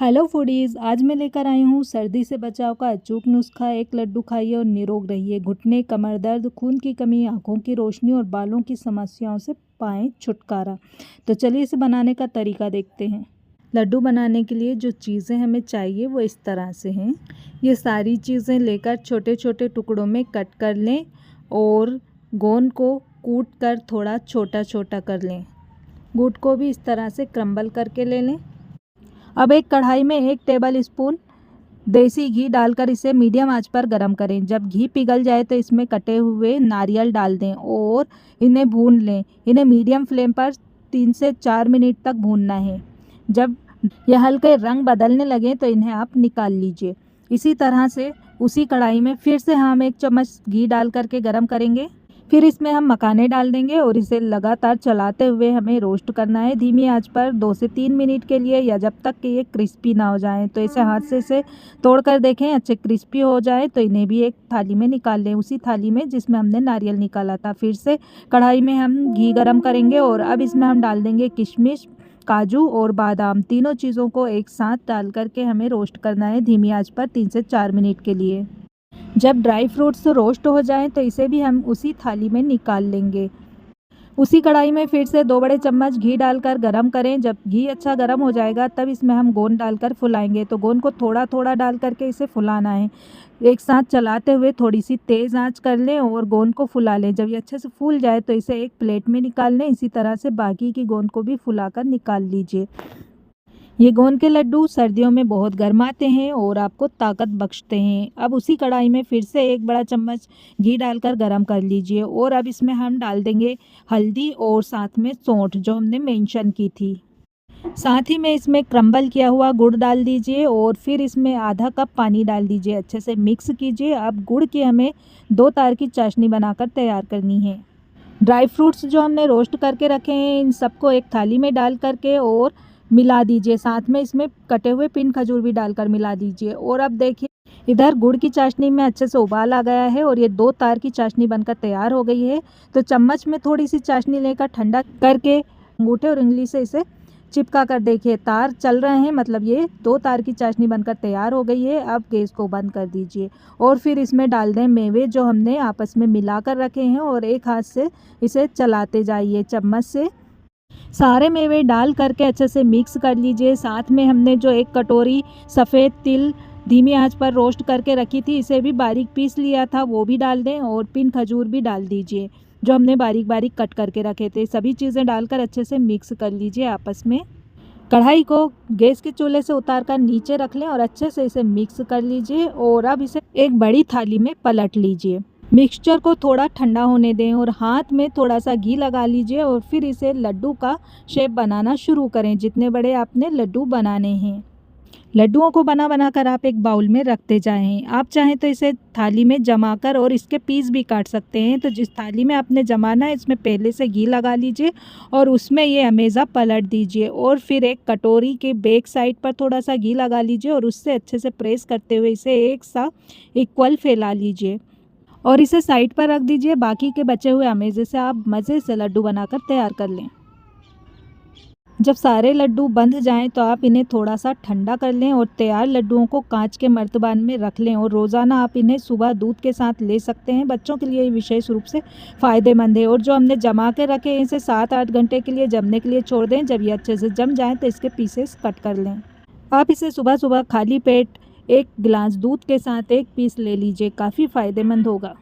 Hello foodies, आज मैं लेकर आई हूँ सर्दी से बचाव का अचूक नुस्खा। एक लड्डू खाइए और निरोग रहिए। घुटने, कमर दर्द, खून की कमी, आंखों की रोशनी और बालों की समस्याओं से पाएं छुटकारा। तो चलिए इसे बनाने का तरीका देखते हैं। लड्डू बनाने के लिए जो चीज़ें हमें चाहिए वो इस तरह से हैं। ये सारी चीज़ें लेकर छोटे छोटे टुकड़ों में कट कर लें और गोंद को कूट कर थोड़ा छोटा छोटा कर लें। गुड़ को भी इस तरह से क्रम्बल करके ले लें। अब एक कढ़ाई में 1 टेबल स्पून देसी घी डालकर इसे मीडियम आंच पर गरम करें। जब घी पिघल जाए तो इसमें कटे हुए नारियल डाल दें और इन्हें भून लें। इन्हें मीडियम फ्लेम पर 3 से 4 मिनट तक भूनना है। जब यह हल्के रंग बदलने लगे तो इन्हें आप निकाल लीजिए। इसी तरह से उसी कढ़ाई में फिर से हम 1 चम्मच घी डाल करके गरम करेंगे। फिर इसमें हम मखाने डाल देंगे और इसे लगातार चलाते हुए हमें रोस्ट करना है धीमी आंच पर 2 से 3 मिनट के लिए, या जब तक कि ये क्रिस्पी ना हो जाए। तो इसे हाथ से इसे तोड़कर देखें, अच्छे क्रिस्पी हो जाए तो इन्हें भी एक थाली में निकाल लें, उसी थाली में जिसमें हमने नारियल निकाला था। फिर से कढ़ाई में हम घी गरम करेंगे और अब इसमें हम डाल देंगे किशमिश, काजू और बादाम। तीनों चीज़ों को एक साथ डाल करके हमें रोस्ट करना है धीमी आंच पर 3 से 4 मिनट के लिए। जब ड्राई फ्रूट्स रोस्ट हो जाएं तो इसे भी हम उसी थाली में निकाल लेंगे। उसी कढ़ाई में फिर से 2 बड़े चम्मच घी डालकर गरम करें। जब घी अच्छा गरम हो जाएगा तब इसमें हम गोंद डालकर फुलाएंगे। तो गोंद को थोड़ा थोड़ा डाल करके इसे फुलाना है। एक साथ चलाते हुए थोड़ी सी तेज़ आंच कर लें और गोंद को फुला लें। जब ये अच्छे से फूल जाए तो इसे एक प्लेट में निकाल लें। इसी तरह से बाकी की गोंद को भी फुलाकर निकाल लीजिए। ये गोंद के लड्डू सर्दियों में बहुत गर्माते हैं और आपको ताकत बख्शते हैं। अब उसी कढ़ाई में फिर से 1 बड़ा चम्मच घी डालकर गरम कर लीजिए और अब इसमें हम डाल देंगे हल्दी और साथ में सौंठ जो हमने मेंशन की थी। साथ ही में इसमें क्रम्बल किया हुआ गुड़ डाल दीजिए और फिर इसमें आधा कप पानी डाल दीजिए। अच्छे से मिक्स कीजिए। अब गुड़ की हमें 2 तार की चाशनी बनाकर तैयार करनी है। ड्राई फ्रूट्स जो हमने रोस्ट करके रखे हैं इन सबको एक थाली में डाल करके और मिला दीजिए। साथ में इसमें कटे हुए पिन खजूर भी डालकर मिला दीजिए। और अब देखिए इधर गुड़ की चाशनी में अच्छे से उबाल आ गया है और ये 2 तार की चाशनी बनकर तैयार हो गई है। तो चम्मच में थोड़ी सी चाशनी लेकर ठंडा करके अंगूठे और उंगली से इसे चिपका कर देखिए, तार चल रहे हैं, मतलब ये 2 तार की चाशनी बनकर तैयार हो गई है। अब गैस को बंद कर दीजिए और फिर इसमें डाल दें मेवे जो हमने आपस में मिला कर रखे हैं और एक हाथ से इसे चलाते जाइए चम्मच से। सारे मेवे डाल करके अच्छे से मिक्स कर लीजिए। साथ में हमने जो 1 कटोरी सफ़ेद तिल धीमी आंच पर रोस्ट करके रखी थी इसे भी बारीक पीस लिया था, वो भी डाल दें और पिन खजूर भी डाल दीजिए जो हमने बारीक बारीक कट करके रखे थे। सभी चीज़ें डालकर अच्छे से मिक्स कर लीजिए आपस में। कढ़ाई को गैस के चूल्हे से उतार कर नीचे रख लें और अच्छे से इसे मिक्स कर लीजिए और अब इसे एक बड़ी थाली में पलट लीजिए। मिक्सचर को थोड़ा ठंडा होने दें और हाथ में थोड़ा सा घी लगा लीजिए और फिर इसे लड्डू का शेप बनाना शुरू करें जितने बड़े आपने लड्डू बनाने हैं। लड्डुओं को बना बना कर आप एक बाउल में रखते जाएं। आप चाहें तो इसे थाली में जमा कर और इसके पीस भी काट सकते हैं। तो जिस थाली में आपने जमाना है इसमें पहले से घी लगा लीजिए और उसमें ये हमेशा पलट दीजिए और फिर एक कटोरी के बैक साइड पर थोड़ा सा घी लगा लीजिए और उससे अच्छे से प्रेस करते हुए इसे एक सा इक्वल फैला लीजिए और इसे साइड पर रख दीजिए। बाकी के बचे हुए अमेज़े से आप मज़े से लड्डू बनाकर तैयार कर लें। जब सारे लड्डू बंध जाएं तो आप इन्हें थोड़ा सा ठंडा कर लें और तैयार लड्डुओं को कांच के मर्तबान में रख लें और रोज़ाना आप इन्हें सुबह दूध के साथ ले सकते हैं। बच्चों के लिए विशेष रूप से फ़ायदेमंद है। और जो हमने जमा के रखे हैं इसे 7-8 घंटे के लिए जमने के लिए छोड़ दें। जब ये अच्छे से जम जाएँ तो इसके पीसेस कट कर लें। आप इसे सुबह सुबह खाली पेट 1 गिलास दूध के साथ 1 पीस ले लीजिए, काफ़ी फ़ायदेमंद होगा।